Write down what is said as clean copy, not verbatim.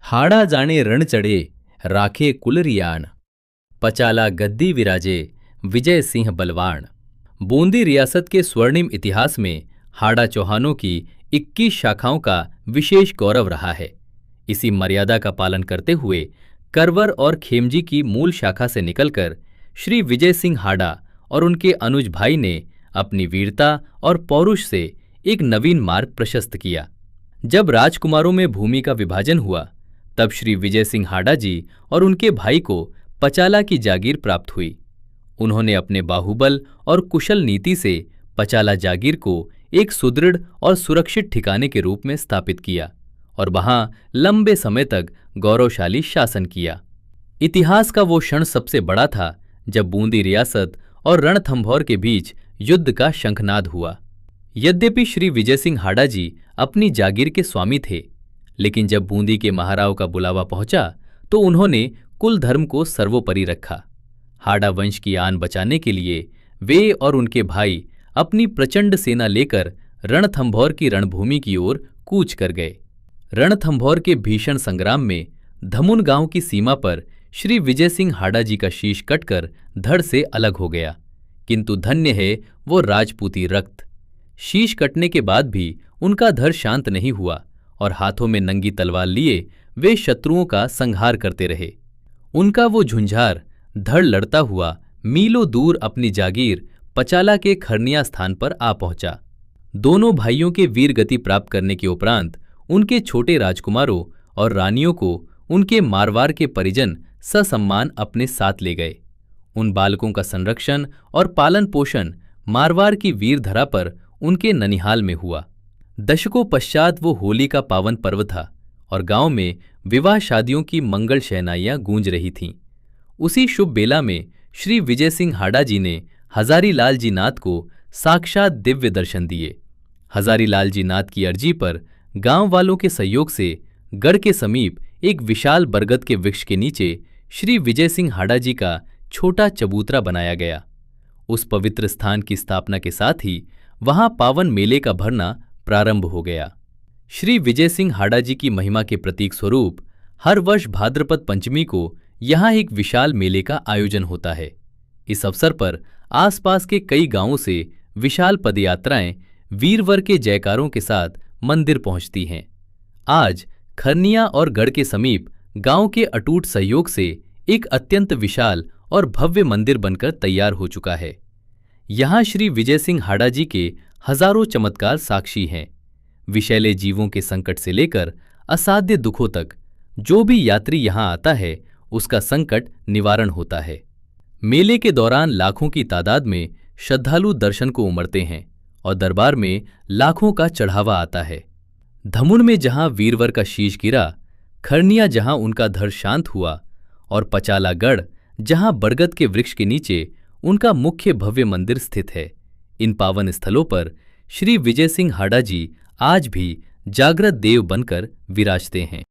हाड़ा जाने रण चढ़े राखे कुलरियाण। पचाला गद्दी विराजे विजय सिंह बलवान। बूंदी रियासत के स्वर्णिम इतिहास में हाड़ा चौहानों की 21 शाखाओं का विशेष गौरव रहा है। इसी मर्यादा का पालन करते हुए करवर और खेमजी की मूल शाखा से निकलकर श्री विजय सिंह हाड़ा और उनके अनुज भाई ने अपनी वीरता और पौरुष से एक नवीन मार्ग प्रशस्त किया। जब राजकुमारों में भूमि का विभाजन हुआ तब श्री विजय सिंह हाड़ा जी और उनके भाई को पचाला की जागीर प्राप्त हुई। उन्होंने अपने बाहुबल और कुशल नीति से पचाला जागीर को एक सुदृढ़ और सुरक्षित ठिकाने के रूप में स्थापित किया और वहां लंबे समय तक गौरवशाली शासन किया। इतिहास का वो क्षण सबसे बड़ा था जब बूंदी रियासत और रणथंभौर के बीच युद्ध का शंखनाद हुआ। यद्यपि श्री विजय सिंह हाड़ा जी अपनी जागीर के स्वामी थे, लेकिन जब बूंदी के महाराव का बुलावा पहुंचा तो उन्होंने कुल धर्म को सर्वोपरि रखा। हाड़ा वंश की आन बचाने के लिए वे और उनके भाई अपनी प्रचंड सेना लेकर रणथंभौर की रणभूमि की ओर कूच कर गए। रणथंभौर के भीषण संग्राम में धमुन गांव की सीमा पर श्री विजय सिंह हाड़ा जी का शीश कटकर धड़ से अलग हो गया, किंतु धन्य है वो राजपूती रक्त। शीश कटने के बाद भी उनका धड़ शांत नहीं हुआ और हाथों में नंगी तलवार लिए वे शत्रुओं का संहार करते रहे। उनका वो झुंझार धड़ लड़ता हुआ मीलों दूर अपनी जागीर पचाला के खरनिया स्थान पर आ पहुंचा। दोनों भाइयों के वीर गति प्राप्त करने के उपरांत उनके छोटे राजकुमारों और रानियों को उनके मारवार के परिजन ससम्मान अपने साथ ले गए। उन बालकों का संरक्षण और पालन पोषण मारवार की वीर धरा पर उनके ननिहाल में हुआ। दशकों पश्चात वो होली का पावन पर्व था और गांव में विवाह शादियों की मंगल शहनाइयां गूंज रही थीं। उसी शुभ बेला में श्री विजय सिंह हाड़ा जी ने हजारी लाल जी नाथ को साक्षात दिव्य दर्शन दिए। हजारी लाल जी नाथ की अर्जी पर गांव वालों के सहयोग से गढ़ के समीप एक विशाल बरगद के वृक्ष के नीचे श्री विजय सिंह हाड़ा जी का छोटा चबूतरा बनाया गया। उस पवित्र स्थान की स्थापना के साथ ही वहां पावन मेले का भरना प्रारंभ हो गया। श्री विजय सिंह हाड़ा जी की महिमा के प्रतीक स्वरूप हर वर्ष भाद्रपद पंचमी को यहां एक विशाल मेले का आयोजन होता है। इस अवसर पर आसपास के कई गांवों से विशाल पदयात्राएं वीरवर के जयकारों के साथ मंदिर पहुंचती हैं। आज खरनिया और गढ़ के समीप गांव के अटूट सहयोग से एक अत्यंत विशाल और भव्य मंदिर बनकर तैयार हो चुका है। यहां श्री विजय सिंह हाड़ा जी के हजारों चमत्कार साक्षी हैं। विषैले जीवों के संकट से लेकर असाध्य दुखों तक जो भी यात्री यहां आता है उसका संकट निवारण होता है। मेले के दौरान लाखों की तादाद में श्रद्धालु दर्शन को उमड़ते हैं और दरबार में लाखों का चढ़ावा आता है। धमुन में जहां वीरवर का शीश गिरा, खरनिया जहां उनका धड़ शांत हुआ और पचाला गढ़ जहां बरगद के वृक्ष के नीचे उनका मुख्य भव्य मंदिर स्थित है, इन पावन स्थलों पर श्री विजय सिंह हाड़ा जी आज भी जागृत देव बनकर विराजते हैं।